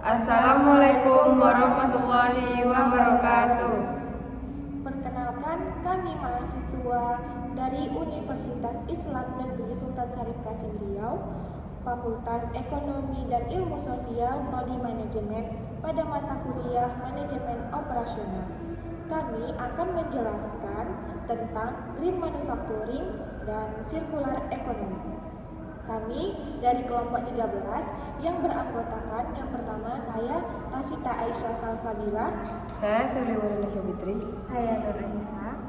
Assalamualaikum warahmatullahi wabarakatuh. Perkenalkan, kami mahasiswa dari Universitas Islam Negeri Sultan Syarif Kasim Riau, Fakultas Ekonomi dan Ilmu Sosial, Prodi Manajemen, pada mata kuliah Manajemen Operasional. Kami akan menjelaskan tentang Green Manufacturing dan Circular Economy. Kami dari kelompok 13 yang beranggotakan yang pertama saya Rasita Aisyah Salsabila, Saya Suliwarna Syabitri. saya Nur Anissa,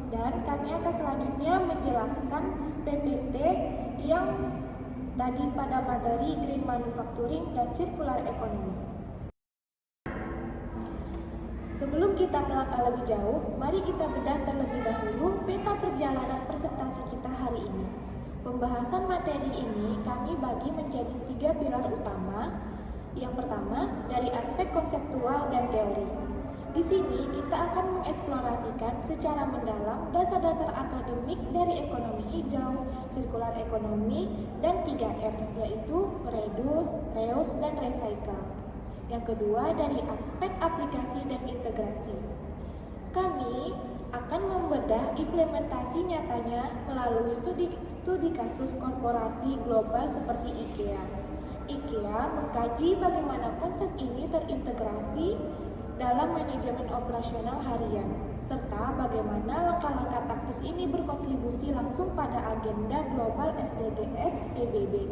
dan kami akan selanjutnya menjelaskan PPT yang tadi pada materi Green Manufacturing dan Circular Economy. Sebelum kita melangkah lebih jauh, mari kita bedah terlebih dahulu peta perjalanan presentasi kita hari ini. Pembahasan materi ini kami bagi menjadi 3 pilar utama. Yang pertama, dari aspek konseptual dan teori. Di sini kita akan mengeksplorasikan secara mendalam dasar-dasar akademik dari ekonomi hijau, sirkular ekonomi, dan 3R, yaitu reduce, reuse, dan recycle. Yang kedua, dari aspek aplikasi dan integrasi. Kami akan membedah implementasi nyatanya melalui studi kasus korporasi global seperti IKEA. IKEA mengkaji bagaimana konsep ini terintegrasi dalam manajemen operasional harian, serta bagaimana langkah-langkah taktis ini berkontribusi langsung pada agenda global SDGs PBB.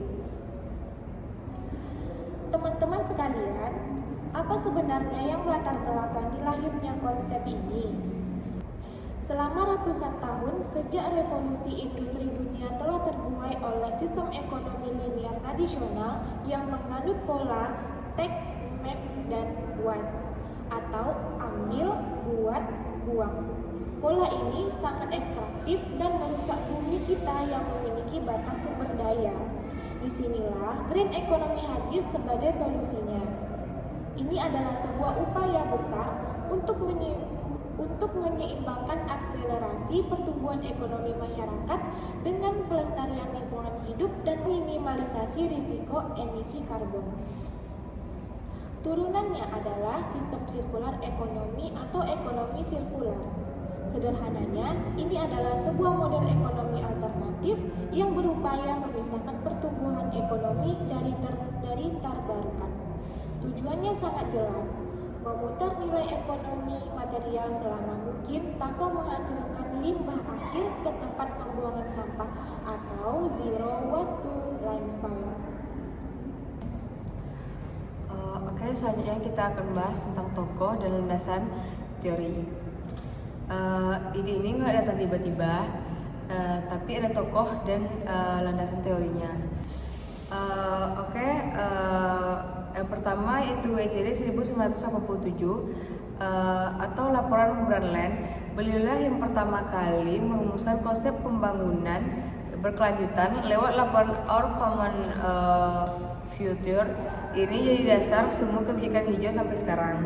Teman-teman sekalian, apa sebenarnya yang melatar belakangi lahirnya konsep ini? Selama ratusan tahun, sejak revolusi industri dunia telah terbuai oleh sistem ekonomi linear tradisional yang menganut pola take, make, dan waste atau ambil, buat, buang. Pola ini sangat ekstraktif dan merusak bumi kita yang memiliki batas sumber daya. Disinilah green economy hadir sebagai solusinya. Ini adalah sebuah upaya besar untuk menyeimbangkan akselerasi pertumbuhan ekonomi masyarakat dengan pelestarian lingkungan hidup dan minimalisasi risiko emisi karbon. Turunannya adalah sistem sirkular ekonomi atau ekonomi sirkular. Sederhananya, ini adalah sebuah model ekonomi alternatif yang berupaya memisahkan pertumbuhan ekonomi dari terbarukan. Tujuannya sangat jelas, memutar nilai ekonomi material selama mungkin tanpa menghasilkan limbah akhir ke tempat pembuangan sampah atau zero waste to landfill. Oke, selanjutnya kita akan bahas tentang tokoh dan landasan teori. Ide ini nggak datang tiba-tiba, tapi ada tokoh dan landasan teorinya. Yang pertama itu WCD 1987 atau Laporan Brundtland. Beliaulah yang pertama kali merumuskan konsep pembangunan berkelanjutan lewat laporan Our Common Future. Ini jadi dasar semua kebijakan hijau sampai sekarang.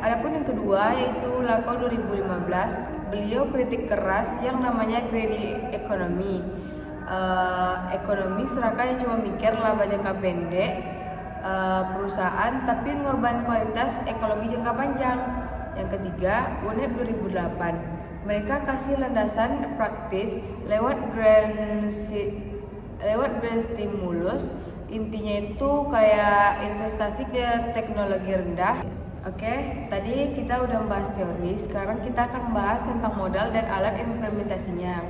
Adapun yang kedua yaitu Lapo 2015, beliau kritik keras yang namanya greedy economy. Ekonomi serakah yang cuma mikir laba jangka pendek perusahaan tapi mengorbankan kualitas ekologi jangka panjang. Yang ketiga, UNED 2008. Mereka kasih landasan praktis lewat grand stimulus. Intinya itu kayak investasi ke teknologi rendah. Oke, tadi kita udah membahas teori, sekarang kita akan membahas tentang modal dan alat implementasinya.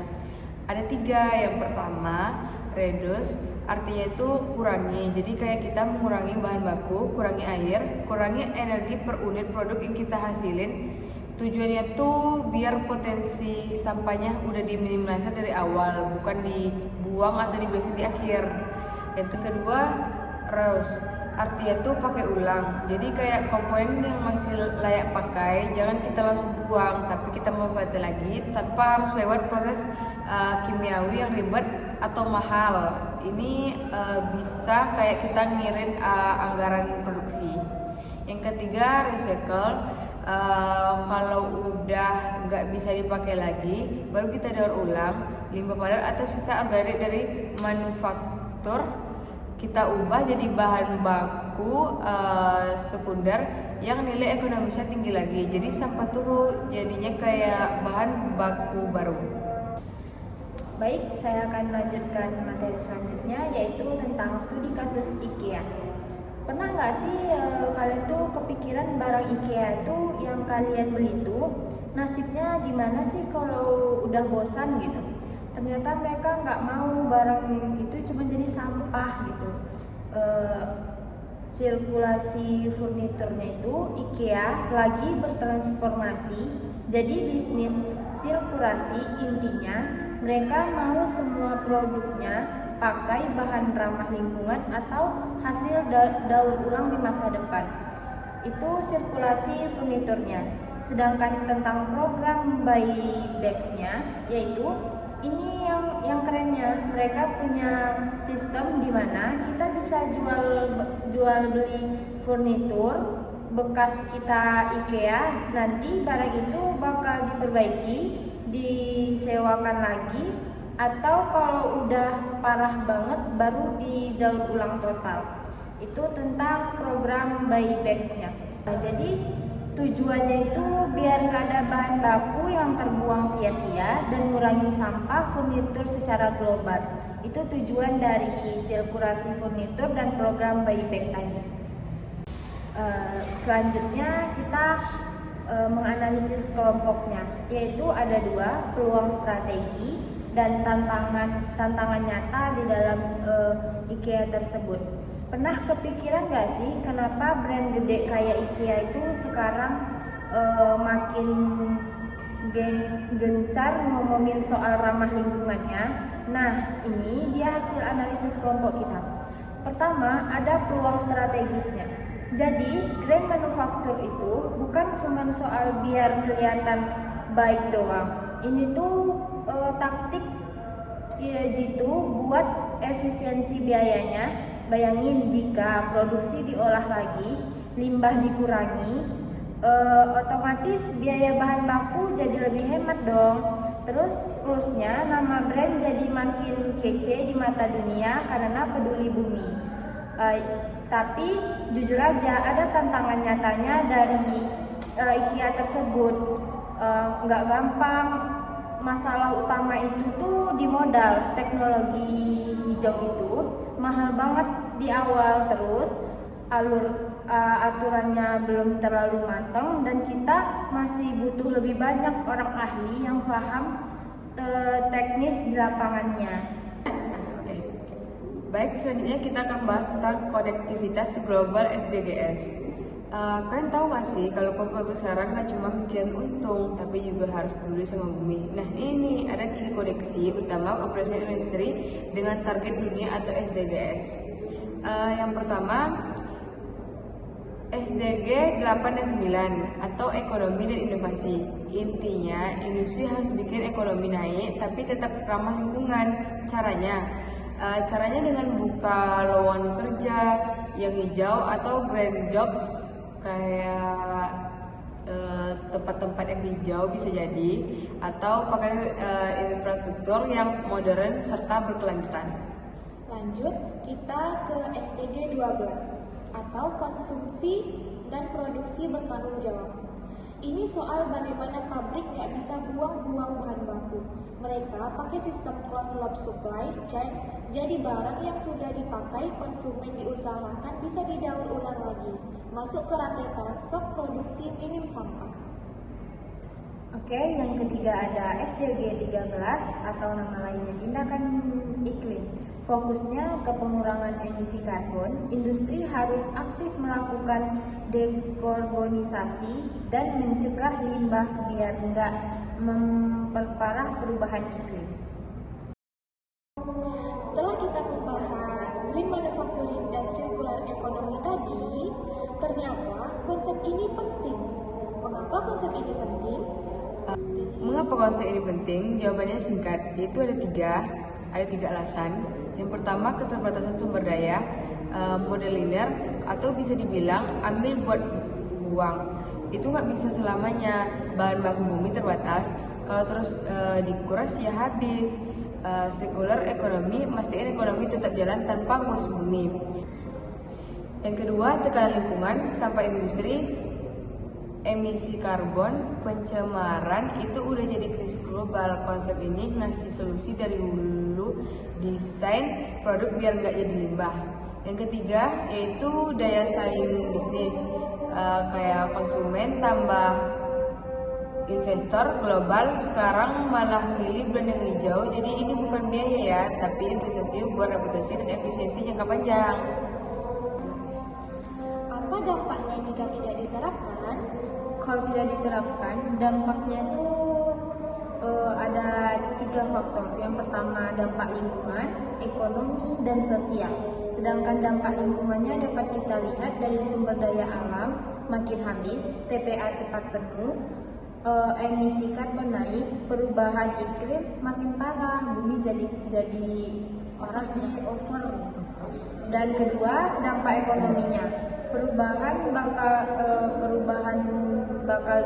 Ada 3. Yang pertama, reduce, artinya itu kurangi. Jadi kayak kita mengurangi bahan baku, kurangi air, kurangi energi per unit produk yang kita hasilin. Tujuannya tuh biar potensi sampahnya udah diminimalisir dari awal, bukan dibuang atau diberesin di akhir. Yang kedua, reuse, artinya tuh pakai ulang. Jadi kayak komponen yang masih layak pakai jangan kita langsung buang, tapi kita manfaatkan lagi tanpa harus lewat proses kimiawi yang ribet atau mahal. Ini bisa kayak kita ngirit anggaran produksi. Yang ketiga, recycle. Kalau udah nggak bisa dipakai lagi, baru kita daur ulang limbah padat atau sisa organik dari manufaktur. kita ubah jadi bahan baku sekunder yang nilai ekonomisnya tinggi lagi. Jadi sampah tuh jadinya kayak bahan baku baru. Baik, saya akan lanjutkan materi selanjutnya, yaitu tentang studi kasus IKEA. Pernah nggak sih kalian tuh kepikiran barang IKEA itu yang kalian beli itu nasibnya gimana sih kalau udah bosan gitu? Ternyata mereka nggak mau barang itu cuma jadi sampah gitu. Sirkulasi furniturnya itu IKEA lagi bertransformasi jadi bisnis sirkulasi. Intinya mereka mau semua produknya pakai bahan ramah lingkungan atau hasil daur ulang di masa depan. Itu sirkulasi furniturnya. Sedangkan tentang program buy bags-nya, yaitu ini yang kerennya, mereka punya sistem di mana kita bisa jual beli furnitur bekas kita IKEA, nanti barang itu bakal diperbaiki, disewakan lagi, atau kalau udah parah banget baru didaur ulang total. Itu tentang program buy bags-nya. Nah, jadi tujuannya itu biar nggak ada bahan baku yang terbuang sia-sia dan mengurangi sampah furnitur secara global. Itu tujuan dari sirkulasi furnitur dan program buy bag tadi. Selanjutnya kita menganalisis kelompoknya, yaitu ada 2, peluang strategi dan tantangan nyata di dalam IKEA tersebut. Pernah kepikiran gak sih kenapa brand gede kayak IKEA itu sekarang makin gencar ngomongin soal ramah lingkungannya? Nah, ini dia hasil analisis kelompok kita. Pertama, ada peluang strategisnya. Jadi, grand manufaktur itu bukan cuma soal biar kelihatan baik doang. Ini tuh taktik jitu buat efisiensi biayanya. Bayangin jika produksi diolah lagi, limbah dikurangi, otomatis biaya bahan baku jadi lebih hemat dong. Terus plusnya nama brand jadi makin kece di mata dunia karena peduli bumi. Tapi jujur aja ada tantangan nyatanya dari IKEA tersebut. Nggak gampang. Masalah utama itu tuh di modal. Teknologi hijau itu mahal banget di awal, terus aturannya belum terlalu matang, dan kita masih butuh lebih banyak orang ahli yang paham teknis di lapangannya. Baik, selanjutnya kita akan bahas tentang konektivitas global SDGs. Kalian tahu gak sih kalau pabrik sekarang nggak cuma mikirin untung, tapi juga harus peduli sama bumi. Nah, ini ada 3 koneksi utama operasi industri dengan target dunia atau SDGs. Yang pertama, SDG 8 dan 9 atau ekonomi dan inovasi. Intinya, industri harus bikin ekonomi naik tapi tetap ramah lingkungan. Caranya dengan buka lowongan kerja yang hijau atau green jobs, kayak tempat-tempat yang hijau bisa jadi, atau pakai infrastruktur yang modern serta berkelanjutan. Lanjut, kita ke SDG 12 atau konsumsi dan produksi bertanggung jawab. Ini soal bagaimana pabrik nggak bisa buang-buang bahan baku. Mereka pakai sistem closed loop supply chain, jadi barang yang sudah dipakai konsumen diusahakan bisa didaur ulang lagi, masuk ke rantai pasok produksi minim sampah. Oke, yang ketiga ada SDG 13 atau nama lainnya tindakan iklim. Fokusnya ke pengurangan emisi karbon. Industri harus aktif melakukan dekarbonisasi dan mencegah limbah biar enggak memperparah perubahan iklim. Setelah kita membahas green manufacturing dan circular economy tadi, ternyata konsep ini penting. Mengapa konsep ini penting? Mengapa konsep ini penting? Jawabannya singkat, yaitu ada tiga alasan. Yang pertama, keterbatasan sumber daya, model linear, atau bisa dibilang ambil buat buang. Itu nggak bisa selamanya, bahan baku bumi terbatas. Kalau terus dikuras ya habis. circular ekonomi, mastiin ekonomi tetap jalan tanpa ngurus bumi. Yang kedua, tekanan lingkungan, sampah industri, emisi karbon, pencemaran itu udah jadi krisis global. Konsep ini ngasih solusi dari hulu, desain produk biar nggak jadi limbah. Yang ketiga yaitu daya saing bisnis, kayak konsumen tambah investor global sekarang malah milih brand yang hijau. Jadi ini bukan biaya ya, tapi investasi buat reputasi dan efisiensi jangka panjang. Apa dampaknya jika tidak diterapkan? Kalau tidak diterapkan, dampaknya itu ada 3 faktor. Yang pertama dampak lingkungan, ekonomi, dan sosial. Sedangkan dampak lingkungannya dapat kita lihat dari sumber daya alam makin habis, TPA cepat penuh, emisi karbon naik, perubahan iklim makin parah, bumi jadi parah, jadi over. Dan kedua, dampak ekonominya. Perubahan bakal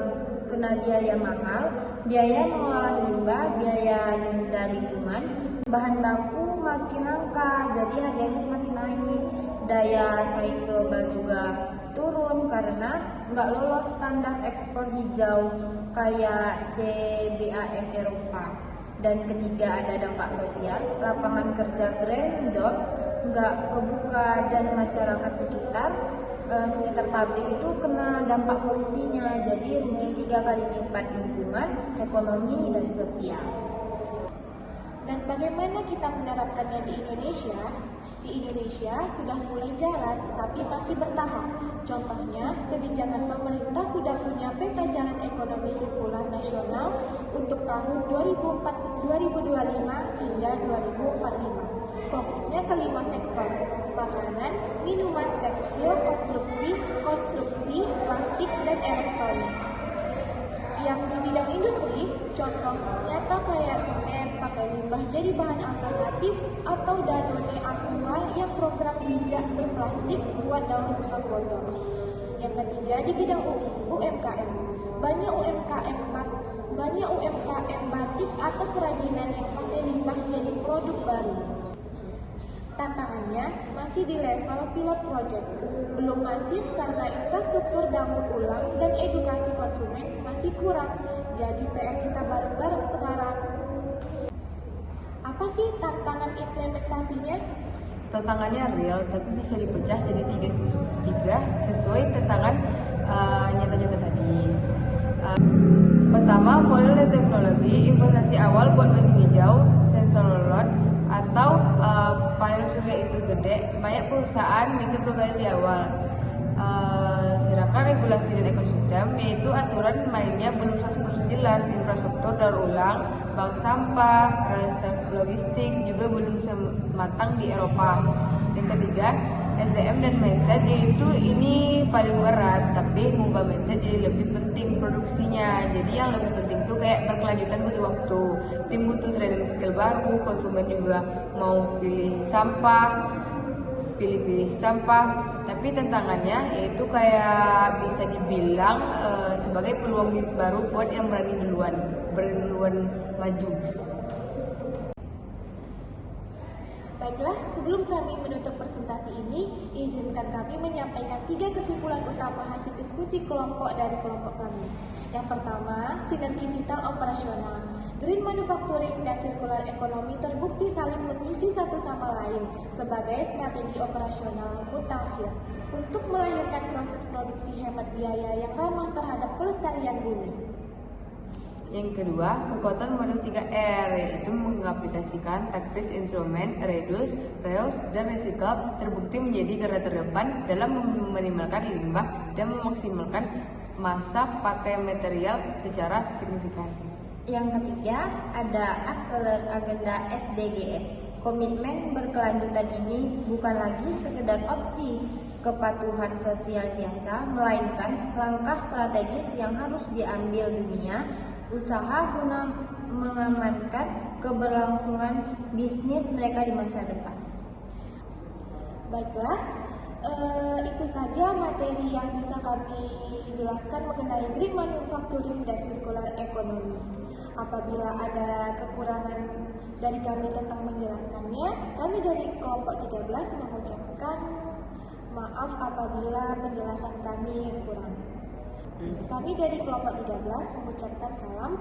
kena biaya mahal, biaya mengolah limbah, biaya denda lingkungan, bahan baku makin langka, jadi harganya semakin naik. Daya saing global juga turun karena nggak lolos standar ekspor hijau kayak CBAM Eropa. Dan ketiga, ada dampak sosial, lapangan kerja green jobs nggak kebuka dan masyarakat sekitar pabrik itu kena dampak polusinya, jadi rugi 3 kali lipat lingkungan, ekonomi, dan sosial. Dan bagaimana kita menerapkannya di Indonesia? Di Indonesia sudah mulai jalan, tapi masih bertahap. Contohnya, kebijakan pemerintah sudah punya peta jalan ekonomi sirkular nasional untuk tahun 2025 hingga 2045. Fokusnya ke 5 sektor: makanan, minuman, tekstil, konstruksi, plastik, dan elektronik. Yang di bidang industri, contoh nyata kayak semen pakai limbah jadi bahan alternatif, atau Danone Aqua yang program bijak berplastik buat daur ulang botol. Yang ketiga, di bidang UMKM, banyak UMKM batik atau kerajinan yang pakai limbah jadi produk baru. Tantangannya masih di level pilot project, belum masif karena infrastruktur daur ulang dan edukasi konsumen masih kurang. Jadi PR kita bareng-bareng sekarang. Apa sih tantangan implementasinya? Tantangannya real, tapi bisa dipecah jadi tiga sesuai tantangan nyata-nyata tadi. Pertama, model dan teknologi, investasi awal buat mesin hijau, sensor load, atau panel surya itu gede. Banyak perusahaan bikin program di awal. Sedangkan regulasi dan ekosistem, yaitu aturan mainnya belum 100% jelas. Infrastruktur daur ulang, bank sampah, reserve logistik juga belum sematang di Eropa. Yang ketiga, SDM dan mindset, yaitu ini paling berat, tapi mengubah mindset jadi lebih penting produksinya. Jadi yang lebih penting tuh kayak berkelanjutan butuh waktu, tim butuh training skill baru, konsumen juga mau pilih sampah, tapi tantangannya yaitu kayak bisa dibilang sebagai peluang bisnis baru buat yang berani duluan maju. Baiklah, sebelum kami menutup presentasi ini, izinkan kami menyampaikan 3 kesimpulan utama hasil diskusi kelompok dari kelompok kami. Yang pertama, sinergi vital operasional. Green manufacturing dan circular economy terbukti saling mengisi satu sama lain sebagai strategi operasional mutakhir untuk melahirkan proses produksi hemat biaya yang ramah terhadap kelestarian bumi. Yang kedua, kekuatan model 3R, yaitu mengaplikasikan taktis instrumen, reduce, reuse, dan recycle terbukti menjadi garda terdepan dalam meminimalkan limbah dan memaksimalkan masa pakai material secara signifikan. Yang ketiga, ada Acceler Agenda SDGs. Komitmen berkelanjutan ini bukan lagi sekedar opsi kepatuhan sosial biasa, melainkan langkah strategis yang harus diambil dunia usaha guna mengamankan keberlangsungan bisnis mereka di masa depan. Baiklah, itu saja materi yang bisa kami jelaskan mengenai green manufacturing dan circular economy. Apabila ada kekurangan dari kami tentang menjelaskannya. Kami dari kelompok 13 mengucapkan maaf apabila penjelasan kami kurang. Kami dari kelompok 13 mengucapkan salam.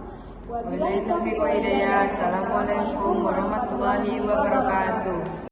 Wabillahi taufiq wa hidayah. Assalamualaikum warahmatullahi wabarakatuh.